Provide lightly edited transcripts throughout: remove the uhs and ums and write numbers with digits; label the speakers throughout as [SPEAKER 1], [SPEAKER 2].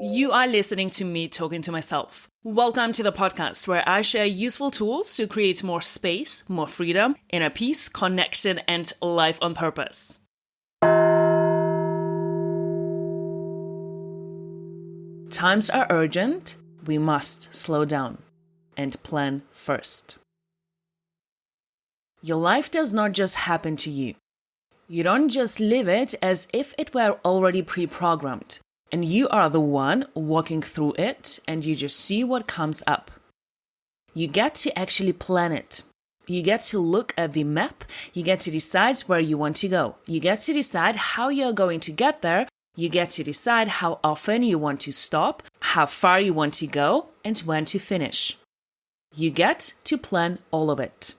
[SPEAKER 1] You are listening to me talking to myself. Welcome to the podcast where I share useful tools to create more space, more freedom, inner peace, connection, and life on purpose. Times are urgent. We must slow down and plan first. Your life does not just happen to you. You don't just live it as if it were already pre-programmed. And you are the one walking through it, and you just see what comes up. You get to actually plan it. You get to look at the map. You get to decide where you want to go. You get to decide how you're going to get there. You get to decide how often you want to stop, how far you want to go, and when to finish. You get to plan all of it.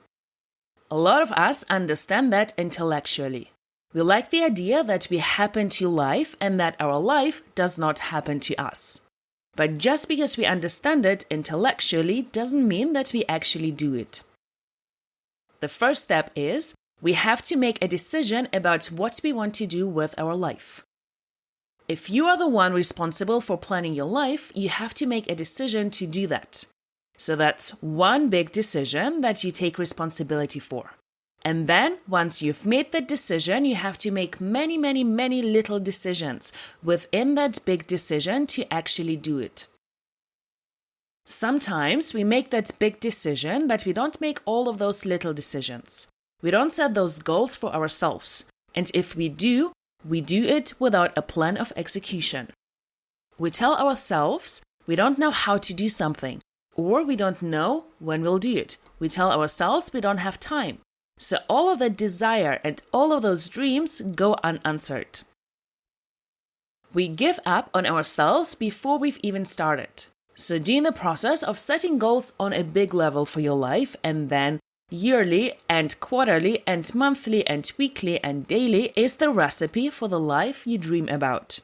[SPEAKER 1] A lot of us understand that intellectually. We like the idea that we happen to life and that our life does not happen to us. But just because we understand it intellectually doesn't mean that we actually do it. The first step is we have to make a decision about what we want to do with our life. If you are the one responsible for planning your life, you have to make a decision to do that. So that's one big decision that you take responsibility for. And then, once you've made that decision, you have to make many little decisions within that big decision to actually do it. Sometimes we make that big decision, but we don't make all of those little decisions. We don't set those goals for ourselves. And if we do it without a plan of execution. We tell ourselves we don't know how to do something, or we don't know when we'll do it. We tell ourselves we don't have time. So all of that desire and all of those dreams go unanswered. We give up on ourselves before we've even started. So during the process of setting goals on a big level for your life, and then yearly and quarterly and monthly and weekly and daily is the recipe for the life you dream about.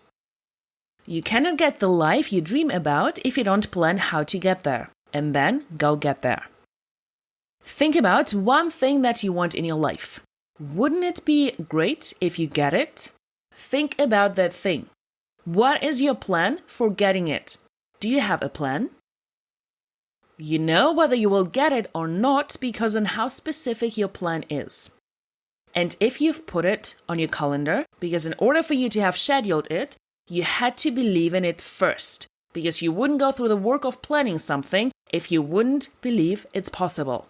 [SPEAKER 1] You cannot get the life you dream about if you don't plan how to get there, and then go get there. Think about one thing that you want in your life. Wouldn't it be great if you get it? Think about that thing. What is your plan for getting it? Do you have a plan? You know whether you will get it or not because on how specific your plan is. And if you've put it on your calendar, because in order for you to have scheduled it, you had to believe in it first, because you wouldn't go through the work of planning something if you wouldn't believe it's possible.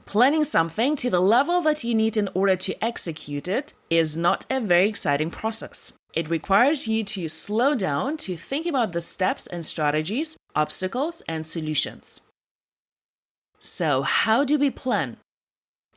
[SPEAKER 1] Planning something to the level that you need in order to execute it is not a very exciting process. It requires you to slow down to think about the steps and strategies, obstacles, and solutions. So, how do we plan?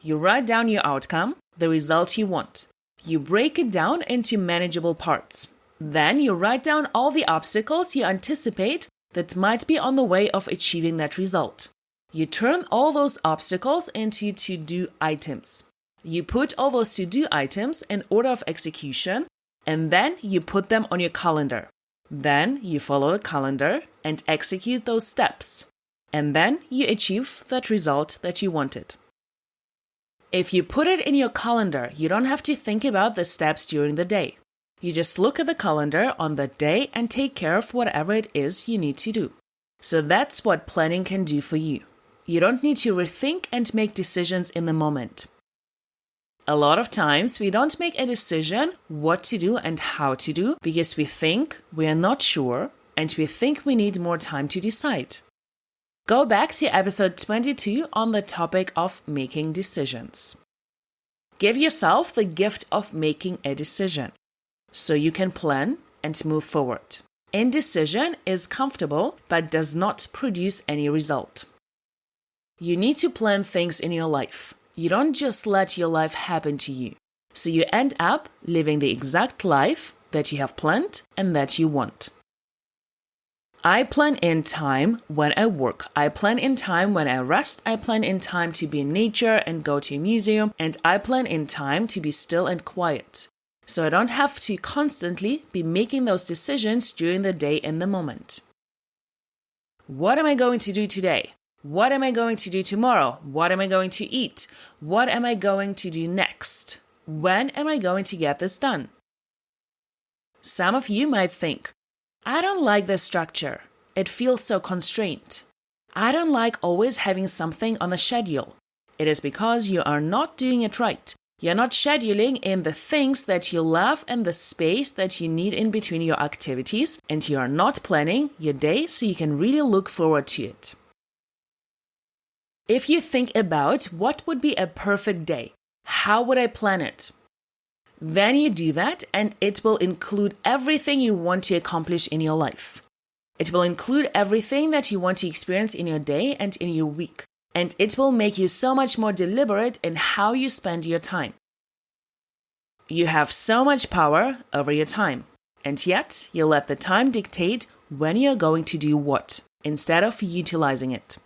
[SPEAKER 1] You write down your outcome, the result you want. You break it down into manageable parts. Then you write down all the obstacles you anticipate that might be on the way of achieving that result. You turn all those obstacles into to-do items. You put all those to-do items in order of execution, and then you put them on your calendar. Then you follow the calendar and execute those steps. And then you achieve that result that you wanted. If you put it in your calendar, you don't have to think about the steps during the day. You just look at the calendar on that day and take care of whatever it is you need to do. So that's what planning can do for you. You don't need to rethink and make decisions in the moment. A lot of times we don't make a decision what to do and how to do because we think we are not sure and we think we need more time to decide. Go back to episode 22 on the topic of making decisions. Give yourself the gift of making a decision so you can plan and move forward. Indecision is comfortable but does not produce any result. You need to plan things in your life. You don't just let your life happen to you. So you end up living the exact life that you have planned and that you want. I plan in time when I work. I plan in time when I rest. I plan in time to be in nature and go to a museum. And I plan in time to be still and quiet. So I don't have to constantly be making those decisions during the day in the moment. What am I going to do today? What am I going to do tomorrow? What am I going to eat? What am I going to do next? When am I going to get this done? Some of you might think, I don't like this structure. It feels so constrained. I don't like always having something on the schedule. It is because you are not doing it right. You're not scheduling in the things that you love and the space that you need in between your activities, and you are not planning your day so you can really look forward to it. If you think about what would be a perfect day, how would I plan it? Then you do that, and it will include everything you want to accomplish in your life. It will include everything that you want to experience in your day and in your week. And it will make you so much more deliberate in how you spend your time. You have so much power over your time, and yet you let the time dictate when you're going to do what, instead of utilizing it.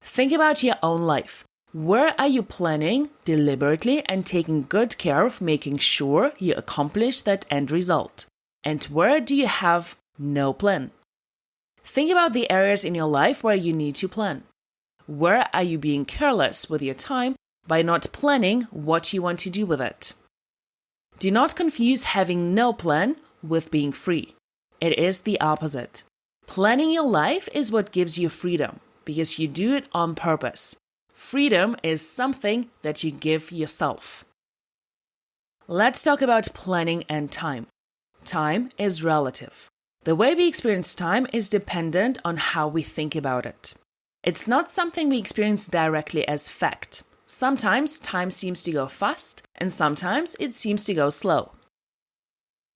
[SPEAKER 1] Think about your own life. Where are you planning deliberately and taking good care of making sure you accomplish that end result? And where do you have no plan? Think about the areas in your life where you need to plan. Where are you being careless with your time by not planning what you want to do with it? Do not confuse having no plan with being free. It is the opposite. Planning your life is what gives you freedom because you do it on purpose. Freedom is something that you give yourself. Let's talk about planning and time. Time is relative. The way we experience time is dependent on how we think about it. It's not something we experience directly as fact. Sometimes time seems to go fast, and sometimes it seems to go slow.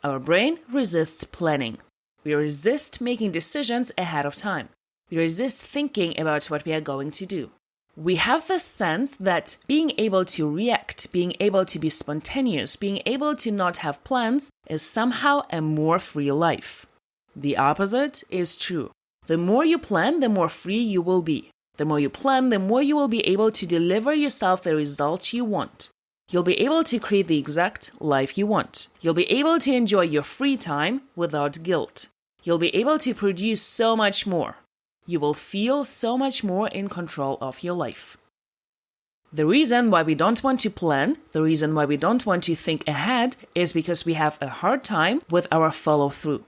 [SPEAKER 1] Our brain resists planning. We resist making decisions ahead of time. We resist thinking about what we are going to do. We have the sense that being able to react, being able to be spontaneous, being able to not have plans is somehow a more free life. The opposite is true. The more you plan, the more free you will be. The more you plan, the more you will be able to deliver yourself the results you want. You'll be able to create the exact life you want. You'll be able to enjoy your free time without guilt. You'll be able to produce so much more. You will feel so much more in control of your life. The reason why we don't want to plan, the reason why we don't want to think ahead is because we have a hard time with our follow-through.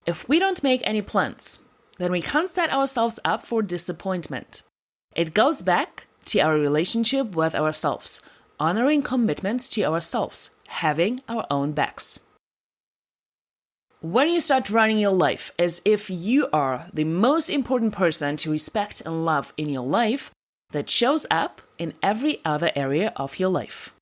[SPEAKER 1] If we don't make any plans, then we can't set ourselves up for disappointment. It goes back to our relationship with ourselves, honoring commitments to ourselves, having our own backs. When you start running your life as if you are the most important person to respect and love in your life, that shows up in every other area of your life.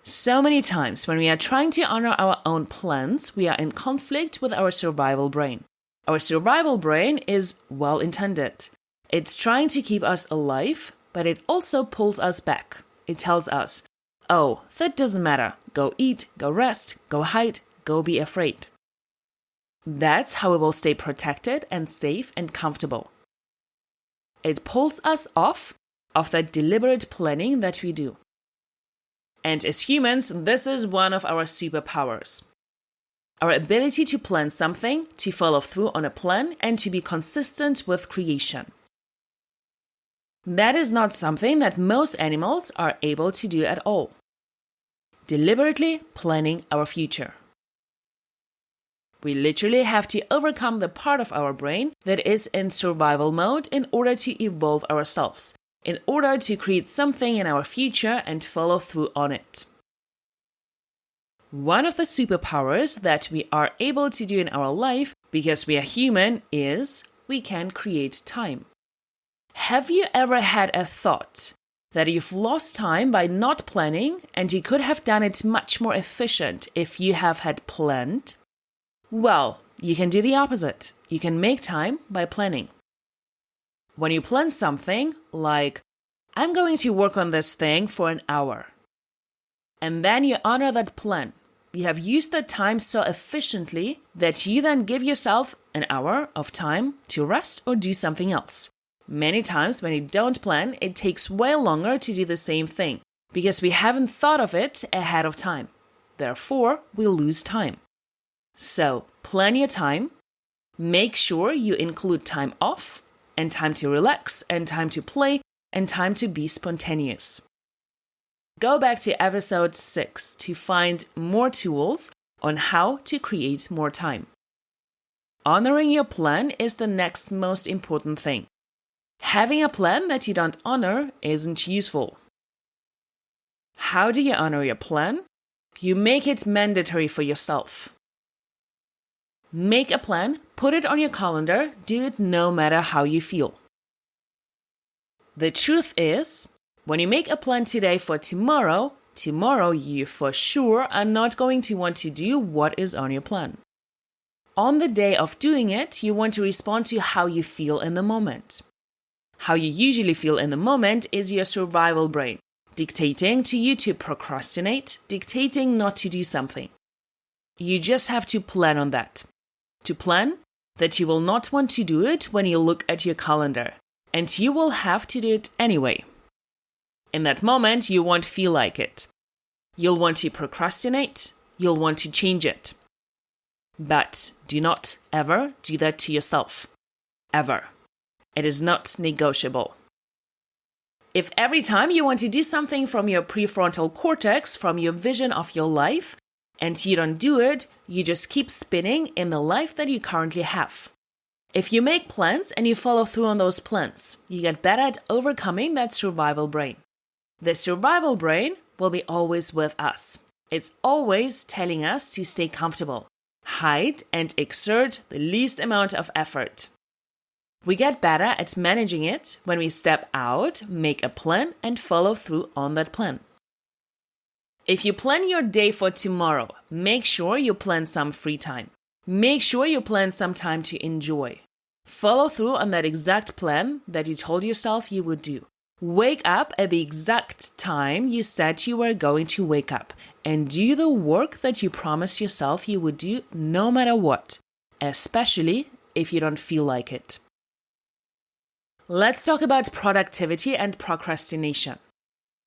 [SPEAKER 1] So many times when we are trying to honor our own plans, we are in conflict with our survival brain. Our survival brain is well-intended. It's trying to keep us alive, but it also pulls us back. It tells us, oh, that doesn't matter. Go eat, go rest, go hide, go be afraid. That's how we will stay protected and safe and comfortable. It pulls us off of that deliberate planning that we do. And as humans, this is one of our superpowers. Our ability to plan something, to follow through on a plan, and to be consistent with creation. That is not something that most animals are able to do at all. Deliberately planning our future. We literally have to overcome the part of our brain that is in survival mode in order to evolve ourselves, in order to create something in our future and follow through on it. One of the superpowers that we are able to do in our life, because we are human, is we can create time. Have you ever had a thought that you've lost time by not planning and you could have done it much more efficient if you have had planned? Well, you can do the opposite. You can make time by planning. When you plan something like, I'm going to work on this thing for an hour, and then you honor that plan. You have used that time so efficiently that you then give yourself an hour of time to rest or do something else. Many times when you don't plan, it takes way longer to do the same thing because we haven't thought of it ahead of time. Therefore, we lose time. So, plan your time. Make sure you include time off and time to relax and time to play and time to be spontaneous. Go back to episode 6 to find more tools on how to create more time. Honoring your plan is the next most important thing. Having a plan that you don't honor isn't useful. How do you honor your plan? You make it mandatory for yourself. Make a plan, put it on your calendar, do it no matter how you feel. The truth is, when you make a plan today for tomorrow you for sure are not going to want to do what is on your plan. On the day of doing it, you want to respond to how you feel in the moment. How you usually feel in the moment is your survival brain, dictating to you to procrastinate, dictating not to do something. You just have to plan on that. To plan that you will not want to do it when you look at your calendar, and you will have to do it anyway. In that moment, you won't feel like it. You'll want to procrastinate, you'll want to change it. But do not ever do that to yourself. Ever. It is not negotiable. If every time you want to do something from your prefrontal cortex, from your vision of your life, and you don't do it, you just keep spinning in the life that you currently have. If you make plans and you follow through on those plans, you get better at overcoming that survival brain. The survival brain will be always with us. It's always telling us to stay comfortable, hide, and exert the least amount of effort. We get better at managing it when we step out, make a plan, and follow through on that plan. If you plan your day for tomorrow, make sure you plan some free time. Make sure you plan some time to enjoy. Follow through on that exact plan that you told yourself you would do. Wake up at the exact time you said you were going to wake up and do the work that you promised yourself you would do no matter what, especially if you don't feel like it. Let's talk about productivity and procrastination.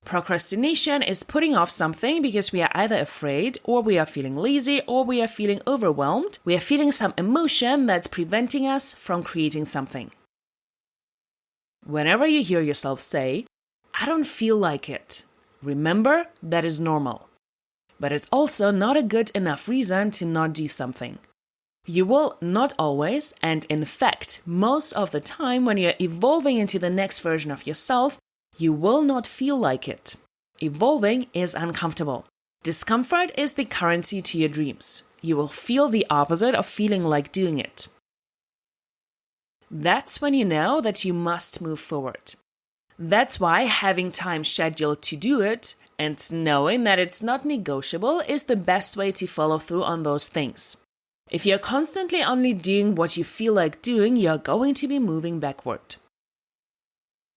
[SPEAKER 1] Procrastination is putting off something because we are either afraid, or we are feeling lazy, or we are feeling overwhelmed. We are feeling some emotion that's preventing us from creating something. Whenever you hear yourself say, "I don't feel like it," remember that is normal. But it's also not a good enough reason to not do something. You will not always, and in fact, most of the time when you're evolving into the next version of yourself, you will not feel like it. Evolving is uncomfortable. Discomfort is the currency to your dreams. You will feel the opposite of feeling like doing it. That's when you know that you must move forward. That's why having time scheduled to do it and knowing that it's not negotiable is the best way to follow through on those things. If you're constantly only doing what you feel like doing, you're going to be moving backward.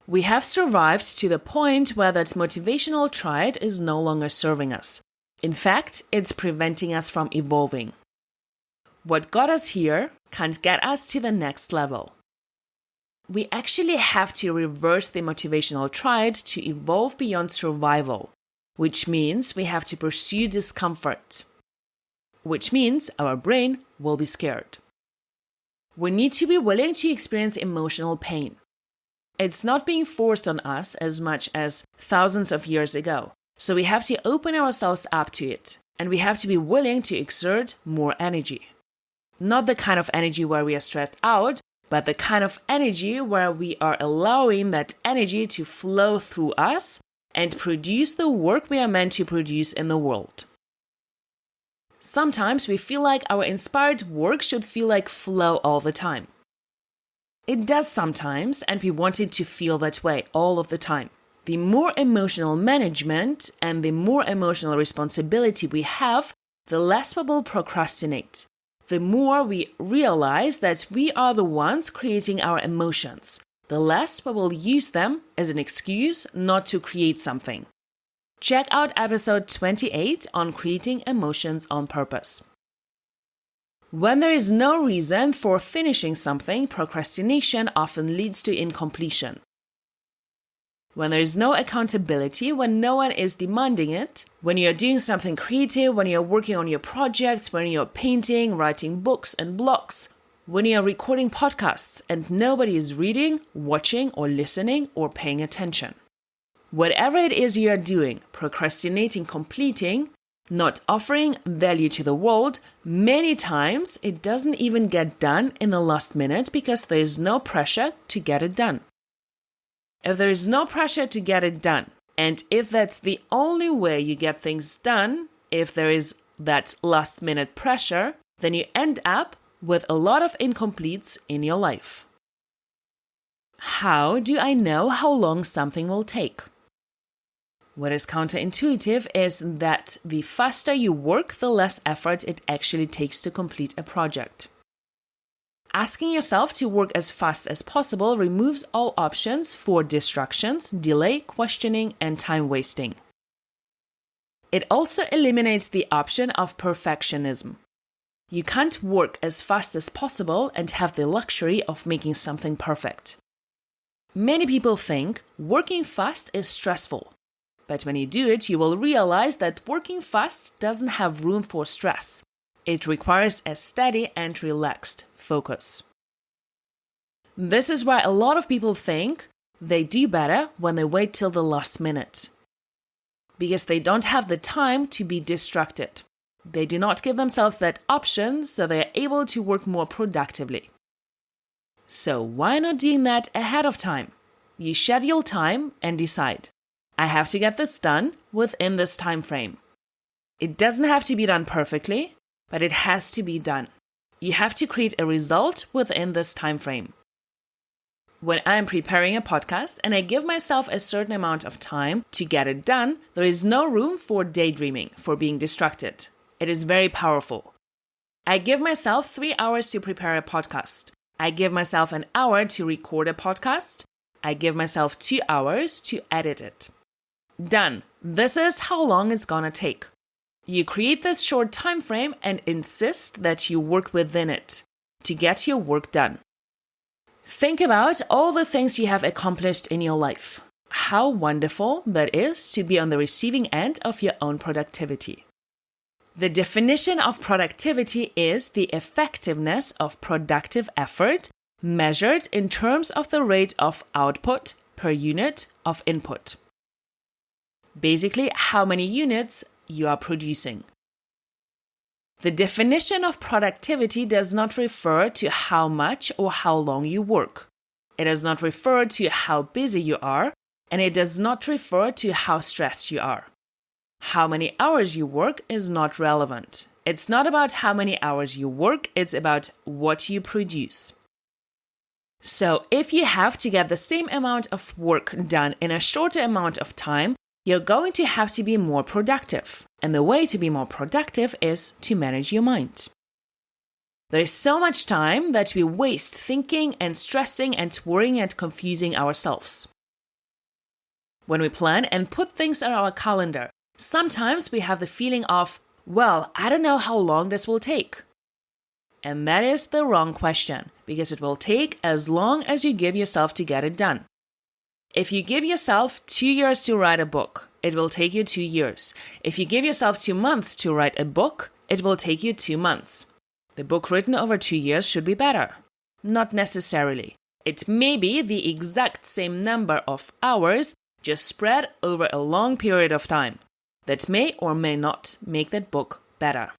[SPEAKER 1] We have survived to the point where that motivational triad is no longer serving us. In fact, it's preventing us from evolving. What got us here can't get us to the next level. We actually have to reverse the motivational triad to evolve beyond survival, which means we have to pursue discomfort, which means our brain will be scared. We need to be willing to experience emotional pain. It's not being forced on us as much as thousands of years ago, so we have to open ourselves up to it, and we have to be willing to exert more energy. Not the kind of energy where we are stressed out, but the kind of energy where we are allowing that energy to flow through us and produce the work we are meant to produce in the world. Sometimes we feel like our inspired work should feel like flow all the time. It does sometimes, and we want it to feel that way all of the time. The more emotional management and the more emotional responsibility we have, the less we will procrastinate. The more we realize that we are the ones creating our emotions, the less we will use them as an excuse not to create something. Check out episode 28 on creating emotions on purpose. When there is no reason for finishing something, procrastination often leads to incompletion. When there is no accountability, when no one is demanding it, when you're doing something creative, when you're working on your projects, when you're painting, writing books and blogs, when you're recording podcasts and nobody is reading, watching, or listening, or paying attention. Whatever it is you're doing, procrastinating completing, not offering value to the world, many times it doesn't even get done in the last minute because there is no pressure to get it done. If there is no pressure to get it done, and if that's the only way you get things done, if there is that last minute pressure, then you end up with a lot of incompletes in your life. How do I know how long something will take? What is counterintuitive is that the faster you work, the less effort it actually takes to complete a project. Asking yourself to work as fast as possible removes all options for distractions, delay, questioning, and time wasting. It also eliminates the option of perfectionism. You can't work as fast as possible and have the luxury of making something perfect. Many people think working fast is stressful. But when you do it, you will realize that working fast doesn't have room for stress. It requires a steady and relaxed focus. This is why a lot of people think they do better when they wait till the last minute. Because they don't have the time to be distracted. They do not give themselves that option, so they are able to work more productively. So why not doing that ahead of time? You schedule time and decide. I have to get this done within this time frame. It doesn't have to be done perfectly, but it has to be done. You have to create a result within this time frame. When I'm preparing a podcast and I give myself a certain amount of time to get it done, there is no room for daydreaming, for being distracted. It is very powerful. I give myself 3 hours to prepare a podcast. I give myself an hour to record a podcast. I give myself 2 hours to edit it. Done. This is how long it's gonna take. You create this short time frame and insist that you work within it to get your work done. Think about all the things you have accomplished in your life. How wonderful that is to be on the receiving end of your own productivity. The definition of productivity is the effectiveness of productive effort measured in terms of the rate of output per unit of input. Basically, how many units you are producing. The definition of productivity does not refer to how much or how long you work. It does not refer to how busy you are, and it does not refer to how stressed you are. How many hours you work is not relevant. It's not about how many hours you work, it's about what you produce. So if you have to get the same amount of work done in a shorter amount of time, you're going to have to be more productive. And the way to be more productive is to manage your mind. There is so much time that we waste thinking and stressing and worrying and confusing ourselves. When we plan and put things on our calendar, sometimes we have the feeling of, well, I don't know how long this will take. And that is the wrong question, because it will take as long as you give yourself to get it done. If you give yourself 2 years to write a book, it will take you 2 years. If you give yourself 2 months to write a book, it will take you 2 months. The book written over 2 years should be better. Not necessarily. It may be the exact same number of hours, just spread over a long period of time. That may or may not make that book better.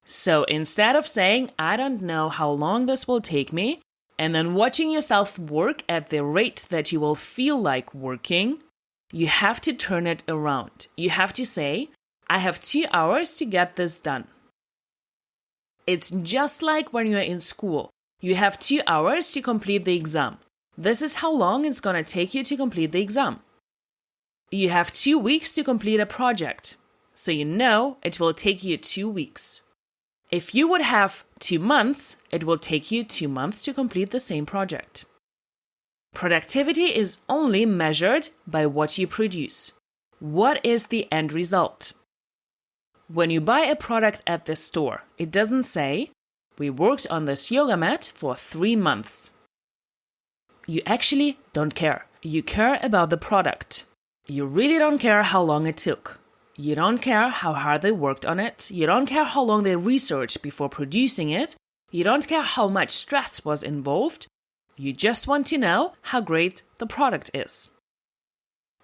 [SPEAKER 1] So instead of saying, I don't know how long this will take me, and then watching yourself work at the rate that you will feel like working, you have to turn it around. You have to say, I have 2 hours to get this done. It's just like when you're in school. You have 2 hours to complete the exam. This is how long it's going to take you to complete the exam. You have 2 weeks to complete a project. So you know it will take you 2 weeks. If you would have 2 months, it will take you 2 months to complete the same project. Productivity is only measured by what you produce. What is the end result? When you buy a product at the store, it doesn't say, we worked on this yoga mat for 3 months. You actually don't care. You care about the product. You really don't care how long it took. You don't care how hard they worked on it. You don't care how long they researched before producing it. You don't care how much stress was involved. You just want to know how great the product is.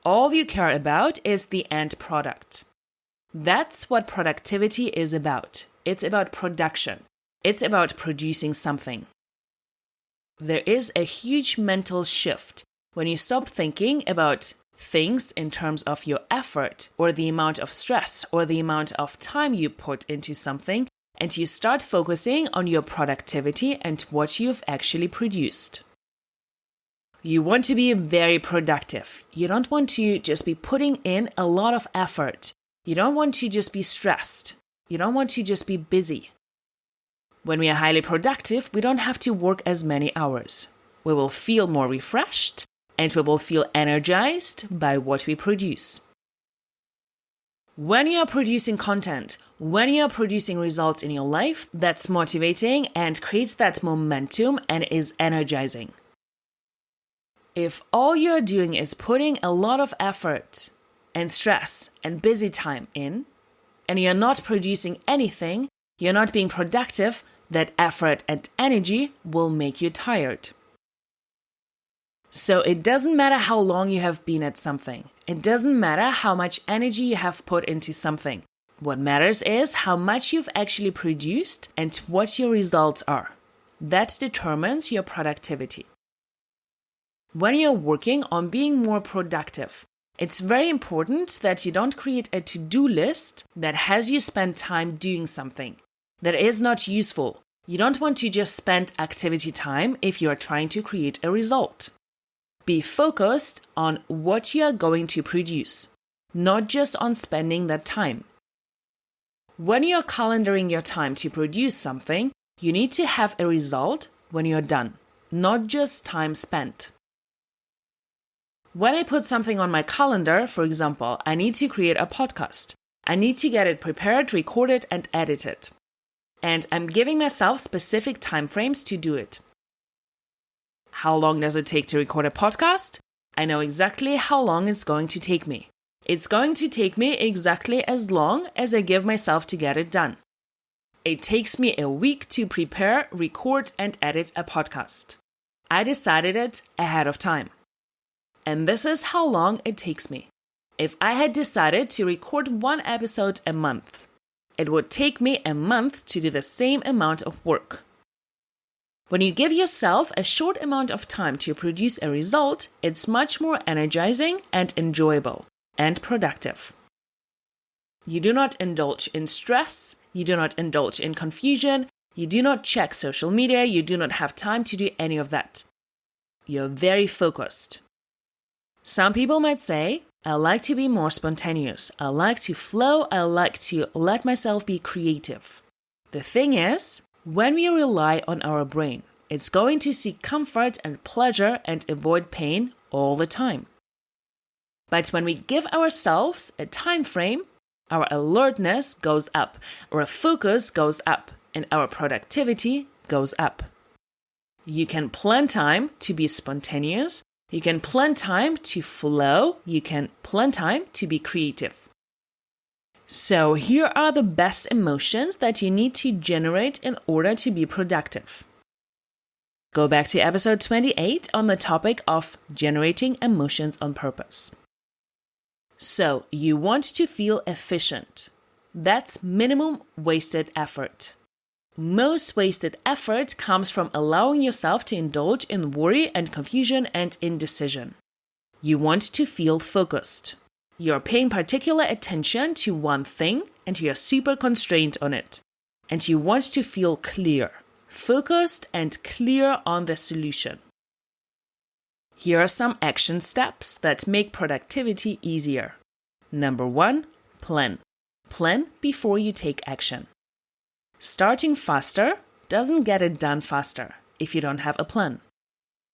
[SPEAKER 1] All you care about is the end product. That's what productivity is about. It's about production. It's about producing something. There is a huge mental shift when you stop thinking about things in terms of your effort or the amount of stress or the amount of time you put into something, and you start focusing on your productivity and what you've actually produced. You want to be very productive. You don't want to just be putting in a lot of effort. You don't want to just be stressed. You don't want to just be busy. When we are highly productive, we don't have to work as many hours. We will feel more refreshed and we will feel energized by what we produce. When you are producing content, when you are producing results in your life, that's motivating and creates that momentum and is energizing. If all you're doing is putting a lot of effort and stress and busy time in, and you're not producing anything, you're not being productive, that effort and energy will make you tired. So it doesn't matter how long you have been at something. It doesn't matter how much energy you have put into something. What matters is how much you've actually produced and what your results are. That determines your productivity. When you're working on being more productive, it's very important that you don't create a to-do list that has you spend time doing something that is not useful. You don't want to just spend activity time if you are trying to create a result. Be focused on what you are going to produce, not just on spending that time. When you're calendaring your time to produce something, you need to have a result when you're done, not just time spent. When I put something on my calendar, for example, I need to create a podcast. I need to get it prepared, recorded, and edited. And I'm giving myself specific timeframes to do it. How long does it take to record a podcast? I know exactly how long it's going to take me. It's going to take me exactly as long as I give myself to get it done. It takes me a week to prepare, record, and edit a podcast. I decided it ahead of time. And this is how long it takes me. If I had decided to record one episode a month, it would take me a month to do the same amount of work. When you give yourself a short amount of time to produce a result, it's much more energizing and enjoyable and productive. You do not indulge in stress, you do not indulge in confusion, you do not check social media, you do not have time to do any of that. You're very focused. Some people might say, I like to be more spontaneous. I like to flow. I like to let myself be creative. The thing is, when we rely on our brain, it's going to seek comfort and pleasure and avoid pain all the time. But when we give ourselves a time frame, our alertness goes up, our focus goes up, and our productivity goes up. You can plan time to be spontaneous. You can plan time to flow. You can plan time to be creative. So here are the best emotions that you need to generate in order to be productive. Go back to episode 28 on the topic of generating emotions on purpose. So you want to feel efficient. That's minimum wasted effort. Most wasted effort comes from allowing yourself to indulge in worry and confusion and indecision. You want to feel focused. You're paying particular attention to one thing and you're super constrained on it. And you want to feel clear, focused and clear on the solution. Here are some action steps that make productivity easier. Number 1, plan. Plan before you take action. Starting faster doesn't get it done faster if you don't have a plan.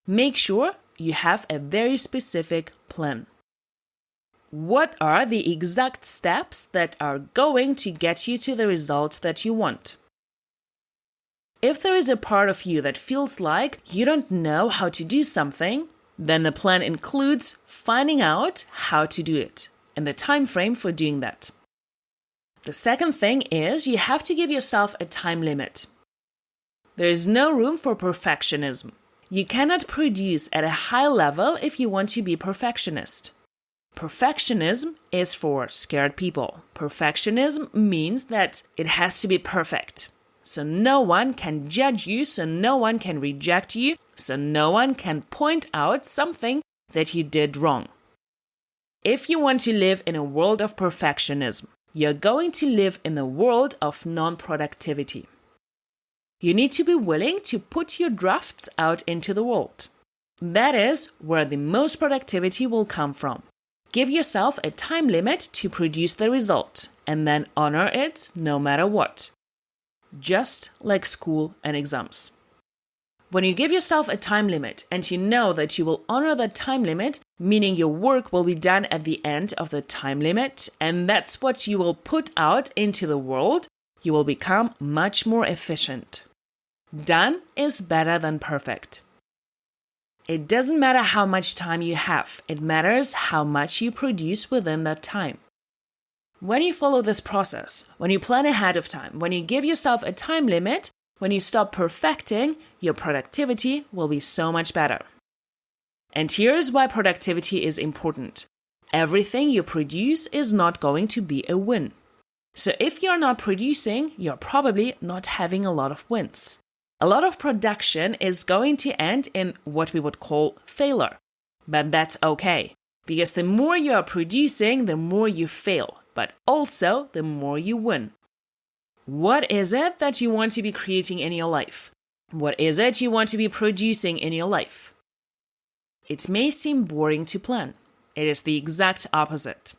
[SPEAKER 1] Make sure you have a very specific plan. What are the exact steps that are going to get you to the results that you want? If there is a part of you that feels like you don't know how to do something, then the plan includes finding out how to do it and the time frame for doing that. The second thing is you have to give yourself a time limit. There is no room for perfectionism. You cannot produce at a high level if you want to be perfectionist. Perfectionism is for scared people. Perfectionism means that it has to be perfect. So no one can judge you, so no one can reject you, so no one can point out something that you did wrong. If you want to live in a world of perfectionism, you're going to live in a world of non-productivity. You need to be willing to put your drafts out into the world. That is where the most productivity will come from. Give yourself a time limit to produce the result, and then honor it no matter what. Just like school and exams. When you give yourself a time limit and you know that you will honor that time limit, meaning your work will be done at the end of the time limit, and that's what you will put out into the world, you will become much more efficient. Done is better than perfect. It doesn't matter how much time you have, it matters how much you produce within that time. When you follow this process, when you plan ahead of time, when you give yourself a time limit, when you stop perfecting, your productivity will be so much better. And here's why productivity is important. Everything you produce is not going to be a win. So if you're not producing, you're probably not having a lot of wins. A lot of production is going to end in what we would call failure. But that's okay, because the more you are producing, the more you fail, but also the more you win. What is it that you want to be creating in your life? What is it you want to be producing in your life? It may seem boring to plan. It is the exact opposite.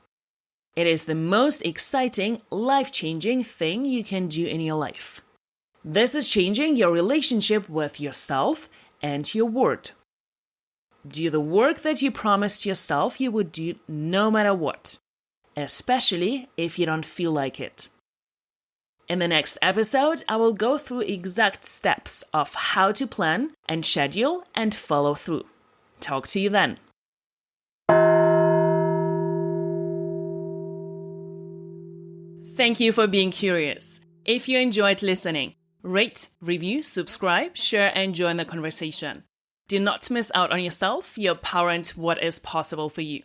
[SPEAKER 1] It is the most exciting, life-changing thing you can do in your life. This is changing your relationship with yourself and your word. Do the work that you promised yourself you would do no matter what, especially if you don't feel like it. In the next episode, I will go through exact steps of how to plan and schedule and follow through. Talk to you then. Thank you for being curious. If you enjoyed listening, rate, review, subscribe, share, and join the conversation. Do not miss out on yourself, your power, and what is possible for you.